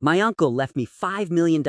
My uncle left me $5 million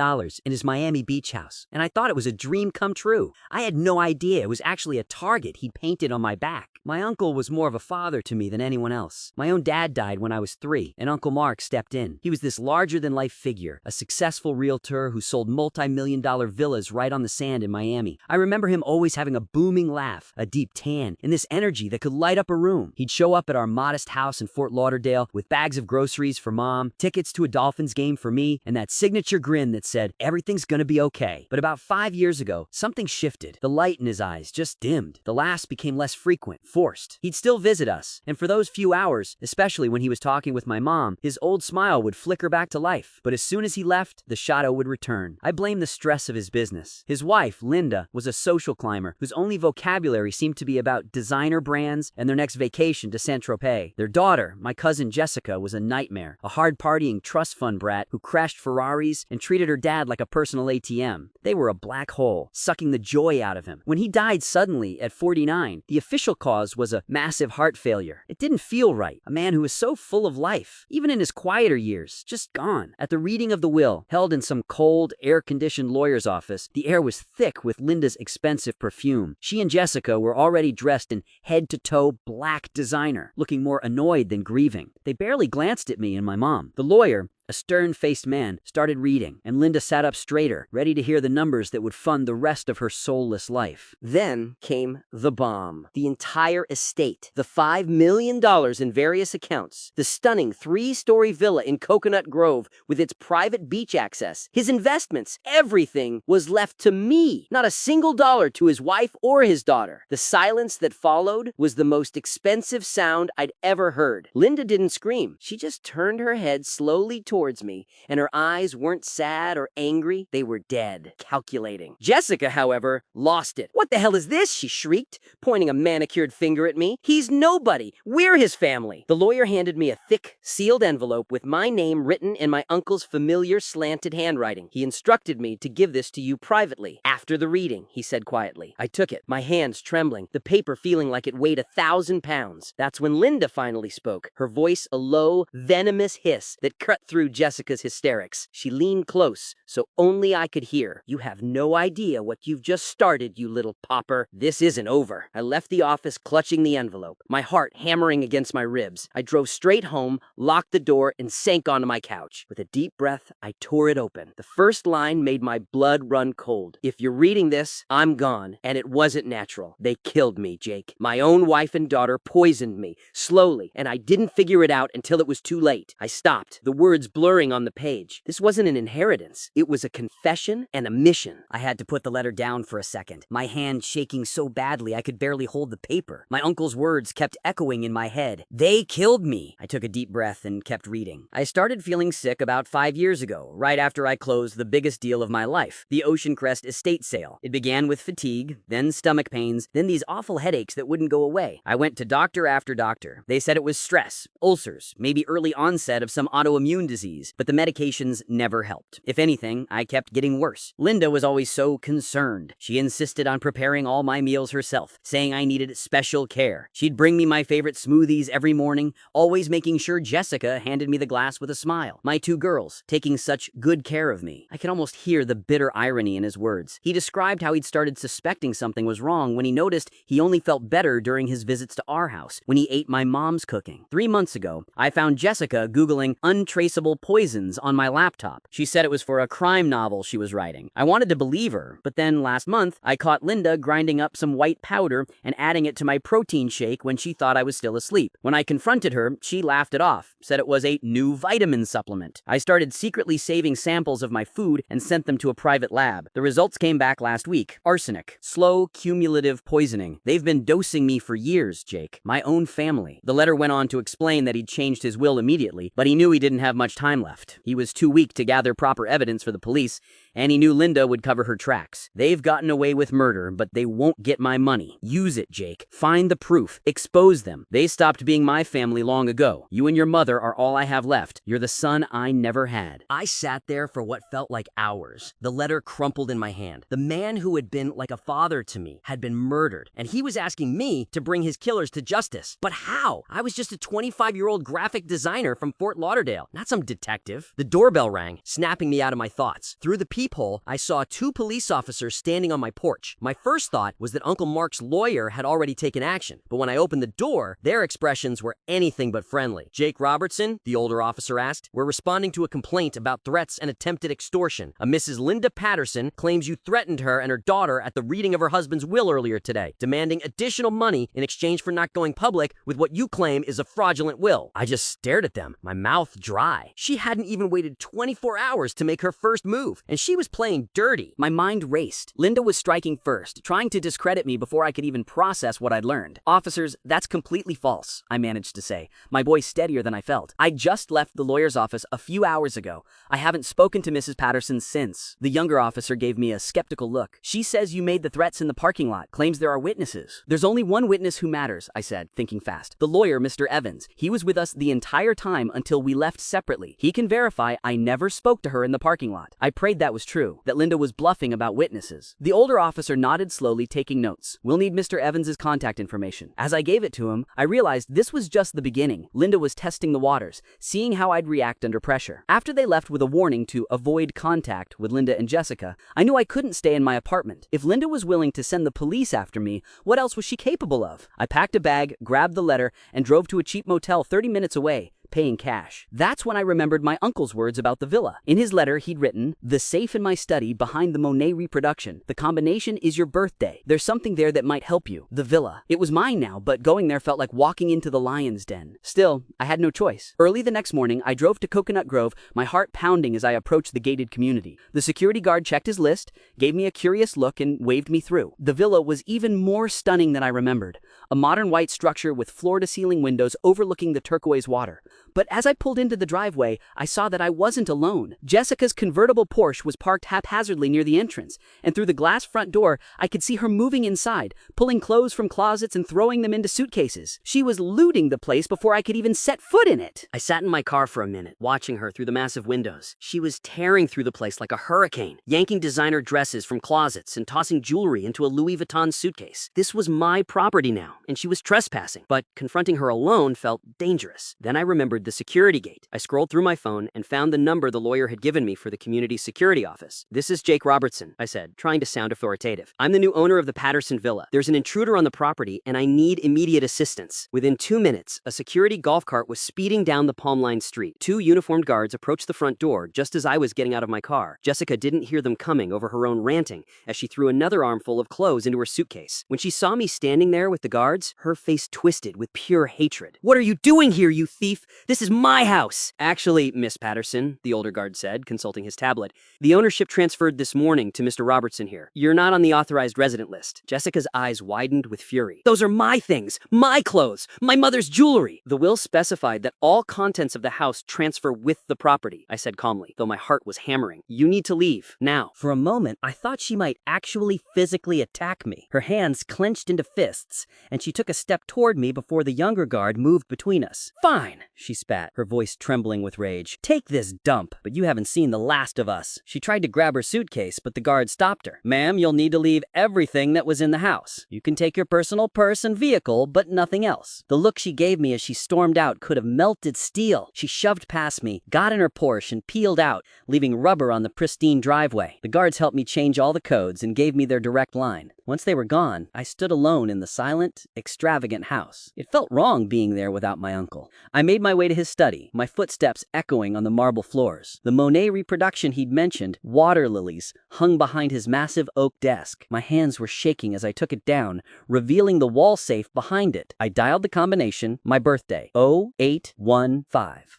in his Miami beach house, and I thought it was a dream come true. I had no idea it was actually a target he painted on my back. My uncle was more of a father to me than anyone else. My own dad died when I was 3, and Uncle Mark stepped in. He was this larger-than-life figure, a successful realtor who sold multi-million-dollar villas right on the sand in Miami. I remember him always having a booming laugh, a deep tan, and this energy that could light up a room. He'd show up at our modest house in Fort Lauderdale with bags of groceries for Mom, tickets to a Dolphins game for me, and that signature grin that said, "Everything's gonna be okay." But about 5 years ago, something shifted. The light in his eyes just dimmed. The laughs became less frequent, forced. He'd still visit us, and for those few hours, especially when he was talking with my mom, his old smile would flicker back to life. But as soon as he left, the shadow would return. I blame the stress of his business. His wife, Linda, was a social climber whose only vocabulary seemed to be about designer brands and their next vacation to Saint-Tropez. Their daughter, my cousin Jessica, was a nightmare, a hard-partying trust fund brat who crashed Ferraris and treated her dad like a personal ATM. They were a black hole, sucking the joy out of him. When he died suddenly at 49, the official cause was a massive heart failure. It didn't feel right. A man who was so full of life, even in his quieter years, just gone. At the reading of the will, held in some cold, air-conditioned lawyer's office, the air was thick with Linda's expensive perfume. She and Jessica were already dressed in head-to-toe black designer, looking more annoyed than grieving. They barely glanced at me and my mom. The lawyer, a stern-faced man, started reading, and Linda sat up straighter, ready to hear the numbers that would fund the rest of her soulless life. Then came the bomb. The entire estate, the $5 million in various accounts, the stunning 3-story villa in Coconut Grove with its private beach access, his investments, everything was left to me. Not a single dollar to his wife or his daughter. The silence that followed was the most expensive sound I'd ever heard. Linda didn't scream. She just turned her head slowly towards me, and her eyes weren't sad or angry. They were dead, calculating. Jessica, however, lost it. "What the hell is this?" she shrieked, pointing a manicured finger at me. "He's nobody. We're his family." The lawyer handed me a thick, sealed envelope with my name written in my uncle's familiar slanted handwriting. He instructed me to give this to you privately, after the reading, he said quietly. I took it, my hands trembling, the paper feeling like it weighed 1,000 pounds. That's when Linda finally spoke, her voice a low, venomous hiss that cut through Jessica's hysterics. She leaned close, so only I could hear. "You have no idea what you've just started, you little pauper. This isn't over." I left the office clutching the envelope, my heart hammering against my ribs. I drove straight home, locked the door, and sank onto my couch. With a deep breath, I tore it open. The first line made my blood run cold. "If you're reading this, I'm gone, and it wasn't natural. They killed me, Jake. My own wife and daughter poisoned me, slowly, and I didn't figure it out until it was too late." I stopped, the words blurring on the page. This wasn't an inheritance. It was a confession and a mission. I had to put the letter down for a second, my hand shaking so badly I could barely hold the paper. My uncle's words kept echoing in my head. "They killed me." I took a deep breath and kept reading. I started feeling sick about 5 years ago, right after I closed the biggest deal of my life, the Ocean Crest estate sale. It began with fatigue, then stomach pains, then these awful headaches that wouldn't go away. I went to doctor after doctor. They said it was stress, ulcers, maybe early onset of some autoimmune disease, but the medications never helped. If anything, I kept getting worse. Linda was always so concerned. She insisted on preparing all my meals herself, saying I needed special care. She'd bring me my favorite smoothies every morning, always making sure Jessica handed me the glass with a smile. My 2 girls, taking such good care of me. I could almost hear the bitter irony in his words. He described how he'd started suspecting something was wrong when he noticed he only felt better during his visits to our house, when he ate my mom's cooking. 3 months ago, I found Jessica Googling untraceable poisons on my laptop. She said it was for a crime novel she was writing. I wanted to believe her, but then last month, I caught Linda grinding up some white powder and adding it to my protein shake when she thought I was still asleep. When I confronted her, she laughed it off, said it was a new vitamin supplement. I started secretly saving samples of my food and sent them to a private lab. The results came back last week. Arsenic. Slow, cumulative poisoning. They've been dosing me for years, Jake. My own family. The letter went on to explain that he'd changed his will immediately, but he knew he didn't have much time left. He was too weak to gather proper evidence for the police, and he knew Linda would cover her tracks. They've gotten away with murder, but they won't get my money. Use it, Jake. Find the proof. Expose them. They stopped being my family long ago. You and your mother are all I have left. You're the son I never had. I sat there for what felt like hours. The letter crumpled in my hand. The man who had been like a father to me had been murdered, and he was asking me to bring his killers to justice. But how? I was just a 25-year-old graphic designer from Fort Lauderdale, not some detective. The doorbell rang, snapping me out of my thoughts. Through the peephole, I saw 2 police officers standing on my porch. My first thought was that Uncle Mark's lawyer had already taken action, but when I opened the door, their expressions were anything but friendly. "Jake Robertson?" the older officer asked. "We're responding to a complaint about threats and attempted extortion. A Mrs. Linda Patterson claims you threatened her and her daughter at the reading of her husband's will earlier today, demanding additional money in exchange for not going public with what you claim is a fraudulent will." I just stared at them, my mouth dry. She hadn't even waited 24 hours to make her first move, and she was playing dirty. My mind raced. Linda was striking first, trying to discredit me before I could even process what I'd learned. "Officers, that's completely false," I managed to say, my voice steadier than I felt. "I just left the lawyer's office a few hours ago. I haven't spoken to Mrs. Patterson since." The younger officer gave me a skeptical look. "She says you made the threats in the parking lot, claims there are witnesses." "There's only one witness who matters," I said, thinking fast. "The lawyer, Mr. Evans. He was with us the entire time until we left separately. He can verify I never spoke to her in the parking lot." I prayed that was true, that Linda was bluffing about witnesses. The older officer nodded slowly, taking notes. "We'll need Mr. Evans's contact information." As I gave it to him, I realized this was just the beginning. Linda was testing the waters, seeing how I'd react under pressure. After they left with a warning to avoid contact with Linda and Jessica, I knew I couldn't stay in my apartment. If Linda was willing to send the police after me, what else was she capable of? I packed a bag, grabbed the letter, and drove to a cheap motel 30 minutes away, paying cash. That's when I remembered my uncle's words about the villa. In his letter, he'd written, "The safe in my study behind the Monet reproduction. The combination is your birthday. There's something there that might help you. The villa." It was mine now, but going there felt like walking into the lion's den. Still, I had no choice. Early the next morning, I drove to Coconut Grove, my heart pounding as I approached the gated community. The security guard checked his list, gave me a curious look, and waved me through. The villa was even more stunning than I remembered. A modern white structure with floor-to-ceiling windows overlooking the turquoise water. But as I pulled into the driveway, I saw that I wasn't alone. Jessica's convertible Porsche was parked haphazardly near the entrance, and through the glass front door, I could see her moving inside, pulling clothes from closets and throwing them into suitcases. She was looting the place before I could even set foot in it. I sat in my car for a minute, watching her through the massive windows. She was tearing through the place like a hurricane, yanking designer dresses from closets and tossing jewelry into a Louis Vuitton suitcase. This was my property now, and she was trespassing, but confronting her alone felt dangerous. Then I remembered the security gate. I scrolled through my phone and found the number the lawyer had given me for the community security office. "This is Jake Robertson," I said, trying to sound authoritative. "I'm the new owner of the Patterson Villa. There's an intruder on the property, and I need immediate assistance." Within 2 minutes, a security golf cart was speeding down the Palm Line Street. 2 uniformed guards approached the front door just as I was getting out of my car. Jessica didn't hear them coming over her own ranting as she threw another armful of clothes into her suitcase. When she saw me standing there with the guards, her face twisted with pure hatred. "What are you doing here, you thief? This is my house!" "Actually, Miss Patterson," the older guard said, consulting his tablet, "the ownership transferred this morning to Mr. Robertson here. You're not on the authorized resident list." Jessica's eyes widened with fury. "Those are my things, my clothes, my mother's jewelry." "The will specified that all contents of the house transfer with the property," I said calmly, though my heart was hammering. "You need to leave, now." For a moment, I thought she might actually physically attack me. Her hands clenched into fists, and she took a step toward me before the younger guard moved between us. "Fine," she spat, her voice trembling with rage. "Take this dump, but you haven't seen the last of us." She tried to grab her suitcase, but the guard stopped her. "Ma'am, you'll need to leave everything that was in the house. You can take your personal purse and vehicle, but nothing else." The look she gave me as she stormed out could have melted steel. She shoved past me, got in her Porsche, and peeled out, leaving rubber on the pristine driveway. The guards helped me change all the codes and gave me their direct line. Once they were gone, I stood alone in the silent, extravagant house. It felt wrong being there without my uncle. I made my way to his study, my footsteps echoing on the marble floors. The Monet reproduction he'd mentioned, water lilies, hung behind his massive oak desk. My hands were shaking as I took it down, revealing the wall safe behind it. I dialed the combination, my birthday, 0815.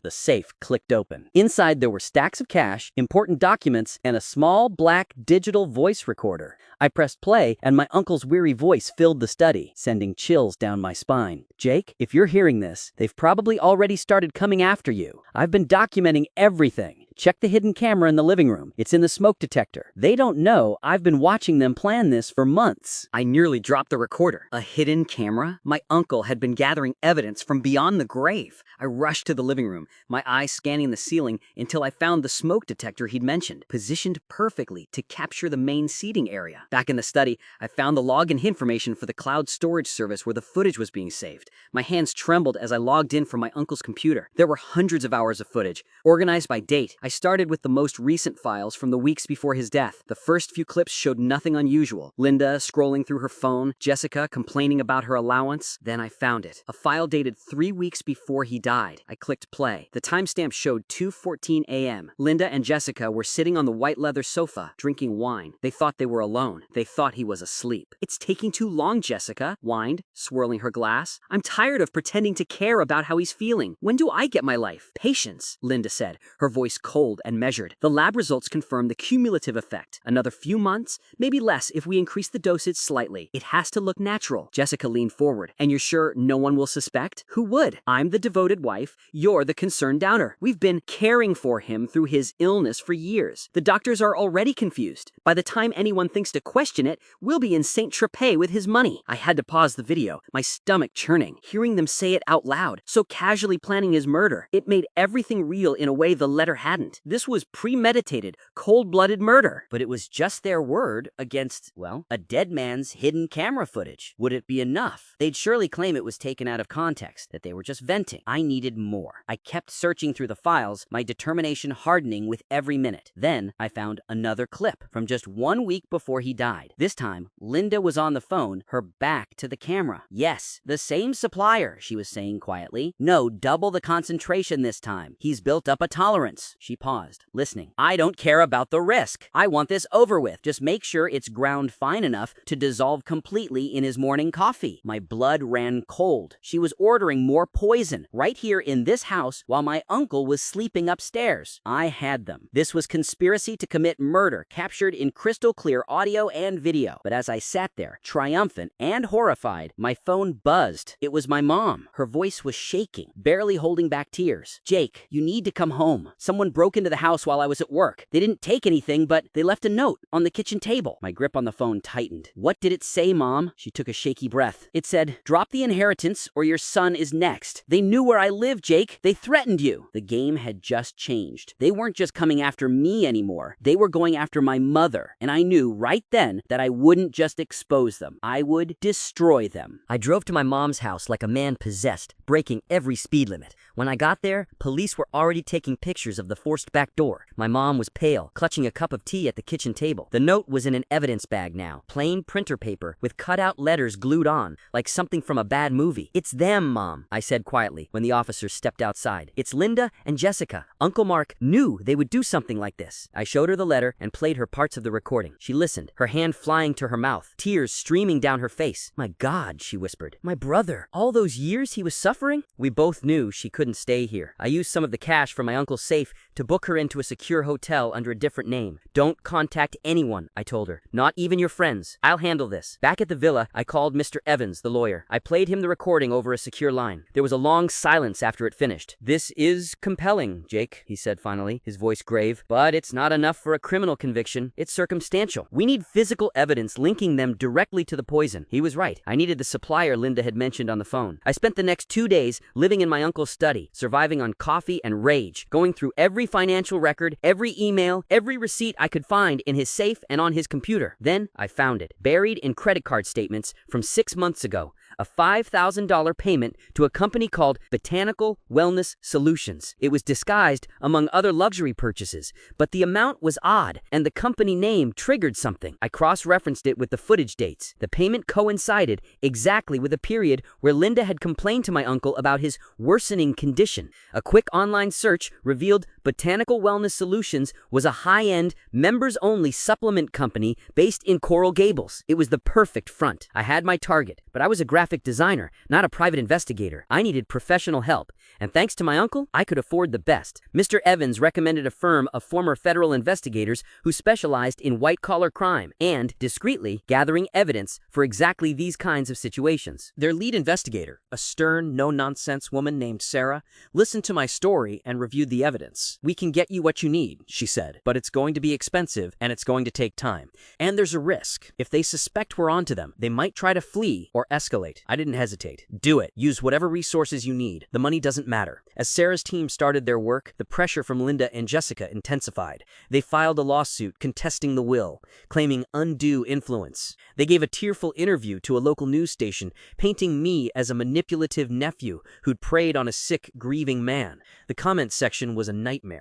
The safe clicked open. Inside there were stacks of cash, important documents, and a small black digital voice recorder. I pressed play, and my uncle's weary voice filled the study, sending chills down my spine. "Jake, if you're hearing this, they've probably already started coming after you. I've been documenting everything. check the hidden camera in the living room. It's in the smoke detector. They don't know I've been watching them plan this for months. I nearly dropped the recorder. A hidden camera? My uncle had been gathering evidence from beyond the grave. I rushed to the living room, my eyes scanning the ceiling until I found the smoke detector he'd mentioned, positioned perfectly to capture the main seating area. Back in the study, I found the login information for the cloud storage service where the footage was being saved. My hands trembled as I logged in from my uncle's computer. There were hundreds of hours of footage, organized by date. I started with the most recent files from the weeks before his death. The first few clips showed nothing unusual. Linda scrolling through her phone, Jessica complaining about her allowance. Then I found it. A file dated 3 weeks before he died. I clicked play. The timestamp showed 2:14 a.m. Linda and Jessica were sitting on the white leather sofa, drinking wine. They thought they were alone. They thought he was asleep. "It's taking too long, Jessica," whined, swirling her glass. "I'm tired of pretending to care about how he's feeling. When do I get my life?" "Patience," Linda said, her voice cold and measured. "The lab results confirm the cumulative effect. Another few months, maybe less if we increase the dosage slightly. It has to look natural." Jessica leaned forward. "And you're sure no one will suspect?" "Who would? I'm the devoted wife. You're the concerned doubter. We've been caring for him through his illness for years. The doctors are already confused. By the time anyone thinks to question it, we'll be in Saint-Tropez with his money." I had to pause the video, my stomach churning. Hearing them say it out loud, so casually planning his murder, it made everything real in a way the letter hadn't. This was premeditated, cold-blooded murder. But it was just their word against, well, a dead man's hidden camera footage. Would it be enough? They'd surely claim it was taken out of context, that they were just venting. I needed more. I kept searching through the files, my determination hardening with every minute. Then I found another clip from just 1 week before he died. This time, Linda was on the phone, her back to the camera. "Yes, the same supplier," she was saying quietly. "No, double the concentration this time. He's built up a tolerance." She paused, listening. "I don't care about the risk. I want this over with. Just make sure it's ground fine enough to dissolve completely in his morning coffee." My blood ran cold. She was ordering more poison right here in this house while my uncle was sleeping upstairs. I had them. This was conspiracy to commit murder, captured in crystal clear audio and video. But as I sat there, triumphant and horrified, my phone buzzed. It was my mom. Her voice was shaking, barely holding back tears. "Jake, you need to come home. Someone broke into the house while I was at work. They didn't take anything, but they left a note on the kitchen table." My grip on the phone tightened. "What did it say, Mom?" She took a shaky breath. "It said, 'Drop the inheritance or your son is next.' They knew where I live, Jake. They threatened you." The game had just changed. They weren't just coming after me anymore. They were going after my mother. And I knew right then that I wouldn't just expose them. I would destroy them. I drove to my mom's house like a man possessed, breaking every speed limit. When I got there, police were already taking pictures of the forced back door. My mom was pale, clutching a cup of tea at the kitchen table. The note was in an evidence bag now, plain printer paper with cutout letters glued on, like something from a bad movie. "It's them, Mom," I said quietly when the officers stepped outside. "It's Linda and Jessica. Uncle Mark knew they would do something like this." I showed her the letter and played her parts of the recording. She listened, her hand flying to her mouth, tears streaming down her face. "My God," she whispered. "My brother. All those years he was suffering?" We both knew she couldn't stay here. I used some of the cash from my uncle's safe to book her into a secure hotel under a different name. "Don't contact anyone," I told her. "Not even your friends. I'll handle this." Back at the villa, I called Mr. Evans, the lawyer. I played him the recording over a secure line. There was a long silence after it finished. "This is compelling, Jake," he said finally, his voice grave. "But it's not enough for a criminal conviction. It's circumstantial. We need physical evidence linking them directly to the poison." He was right. I needed the supplier Linda had mentioned on the phone. I spent the next 2 days living in my uncle's study, surviving on coffee and rage, going through every financial record, every email, every receipt I could find in his safe and on his computer. Then I found it, buried in credit card statements from 6 months ago. A $5,000 payment to a company called Botanical Wellness Solutions. It was disguised among other luxury purchases, but the amount was odd, and the company name triggered something. I cross-referenced it with the footage dates. The payment coincided exactly with a period where Linda had complained to my uncle about his worsening condition. A quick online search revealed Botanical Wellness Solutions was a high-end, members-only supplement company based in Coral Gables. It was the perfect front. I had my target, but I was a graphic designer, not a private investigator. I needed professional help, and thanks to my uncle, I could afford the best. Mr. Evans recommended a firm of former federal investigators who specialized in white-collar crime and, discreetly, gathering evidence for exactly these kinds of situations. Their lead investigator, a stern, no-nonsense woman named Sarah, listened to my story and reviewed the evidence. We can get you what you need, she said, but it's going to be expensive and it's going to take time. And there's a risk. If they suspect we're onto them, they might try to flee or escalate. I didn't hesitate. Do it. Use whatever resources you need. The money doesn't matter. As Sarah's team started their work, the pressure from Linda and Jessica intensified. They filed a lawsuit contesting the will, claiming undue influence. They gave a tearful interview to a local news station, painting me as a manipulative nephew who'd preyed on a sick, grieving man. The comments section was a nightmare.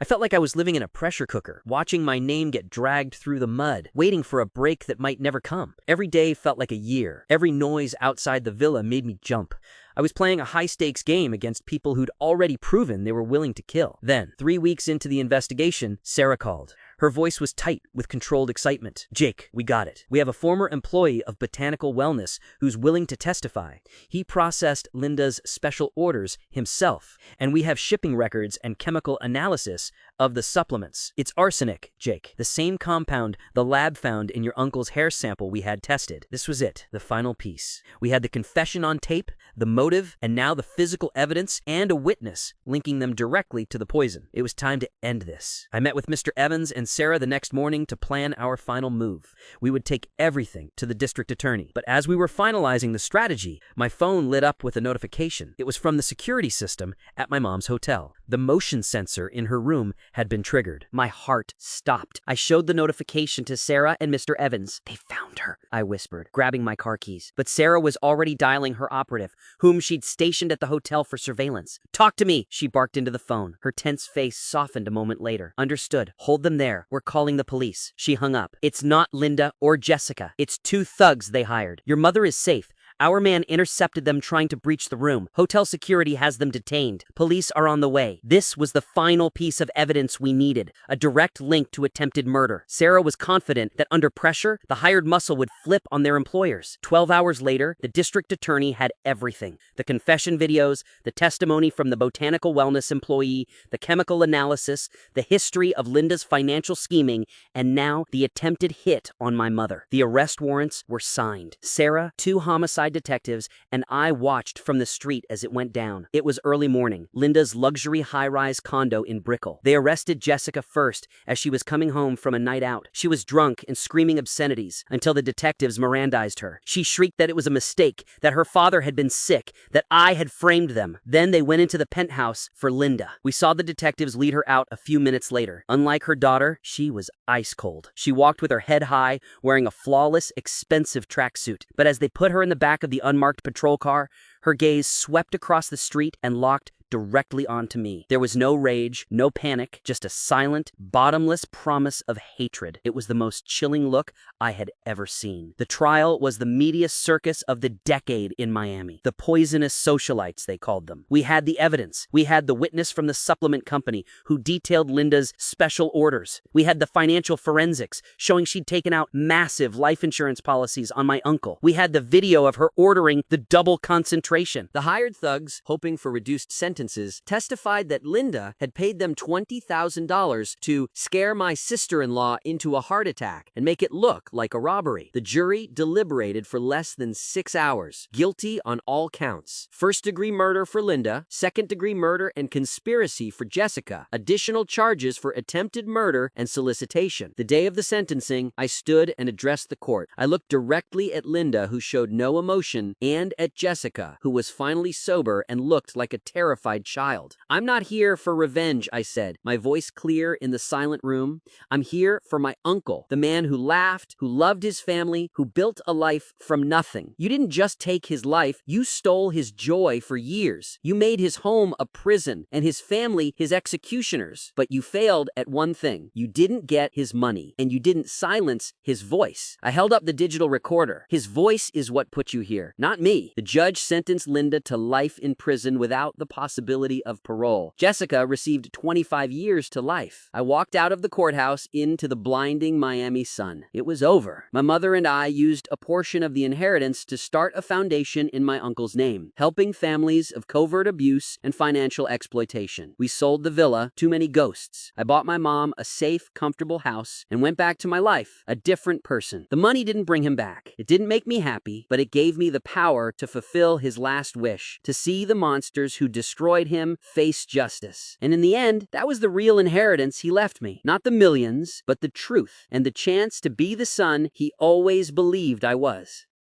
I felt like I was living in a pressure cooker, watching my name get dragged through the mud, waiting for a break that might never come. Every day felt like a year. Every noise outside the villa made me jump. I was playing a high-stakes game against people who'd already proven they were willing to kill. Then, 3 weeks into the investigation, Sarah called. Her voice was tight with controlled excitement. "Jake, we got it. We have a former employee of Botanical Wellness who's willing to testify. He processed Linda's special orders himself, and we have shipping records and chemical analysis of the supplements. It's arsenic, Jake, the same compound the lab found in your uncle's hair sample we had tested." This was it, the final piece. We had the confession on tape, the motive, and now the physical evidence and a witness linking them directly to the poison. It was time to end this. I met with Mr. Evans and Sarah the next morning to plan our final move. We would take everything to the district attorney. But as we were finalizing the strategy, my phone lit up with a notification. It was from the security system at my mom's hotel. The motion sensor in her room had been triggered. My heart stopped. I showed the notification to Sarah and Mr. Evans. "They found her," I whispered, grabbing my car keys. But Sarah was already dialing her operative, whom she'd stationed at the hotel for surveillance. "Talk to me," she barked into the phone. Her tense face softened a moment later. "Understood. Hold them there. We're calling the police." She hung up. "It's not Linda or Jessica. It's 2 thugs they hired. Your mother is safe. Our man intercepted them trying to breach the room. Hotel security has them detained. Police are on the way." This was the final piece of evidence we needed, a direct link to attempted murder. Sarah was confident that under pressure, the hired muscle would flip on their employers. 12 hours later, the district attorney had everything. The confession videos, the testimony from the Botanical Wellness employee, the chemical analysis, the history of Linda's financial scheming, and now the attempted hit on my mother. The arrest warrants were signed. Sarah, 2 homicide detectives, and I watched from the street as it went down. It was early morning, Linda's luxury high-rise condo in Brickell. They arrested Jessica first as she was coming home from a night out. She was drunk and screaming obscenities until the detectives Mirandized her. She shrieked that it was a mistake, that her father had been sick, that I had framed them. Then they went into the penthouse for Linda. We saw the detectives lead her out a few minutes later. Unlike her daughter, she was ice cold. She walked with her head high, wearing a flawless, expensive tracksuit. But as they put her in the back of the unmarked patrol car, her gaze swept across the street and locked directly onto me. There was no rage, no panic, just a silent, bottomless promise of hatred. It was the most chilling look I had ever seen. The trial was the media circus of the decade in Miami. The poisonous socialites, they called them. We had the evidence. We had the witness from the supplement company who detailed Linda's special orders. We had the financial forensics showing she'd taken out massive life insurance policies on my uncle. We had the video of her ordering the double concentration. The hired thugs, hoping for reduced sentences, testified that Linda had paid them $20,000 to scare my sister-in-law into a heart attack and make it look like a robbery. The jury deliberated for less than 6 hours. Guilty on all counts. First-degree murder for Linda, second-degree murder and conspiracy for Jessica. Additional charges for attempted murder and solicitation. The day of the sentencing, I stood and addressed the court. I looked directly at Linda, who showed no emotion, and at Jessica, who was finally sober and looked like a terrified child. "I'm not here for revenge," I said, my voice clear in the silent room. "I'm here for my uncle, the man who laughed, who loved his family, who built a life from nothing. You didn't just take his life, you stole his joy for years. You made his home a prison and his family his executioners. But you failed at one thing. You didn't get his money, and you didn't silence his voice." I held up the digital recorder. "His voice is what put you here, not me." The judge sentenced Linda to life in prison without the possibility of parole. Jessica received 25 years to life. I walked out of the courthouse into the blinding Miami sun. It was over. My mother and I used a portion of the inheritance to start a foundation in my uncle's name, helping families of covert abuse and financial exploitation. We sold the villa, Too Many Ghosts. I bought my mom a safe, comfortable house and went back to my life, a different person. The money didn't bring him back. It didn't make me happy, but it gave me the power to fulfill his last wish, to see the monsters who destroyed destroyed him face justice. And in the end, that was the real inheritance he left me. Not the millions, but the truth and the chance to be the son he always believed I was.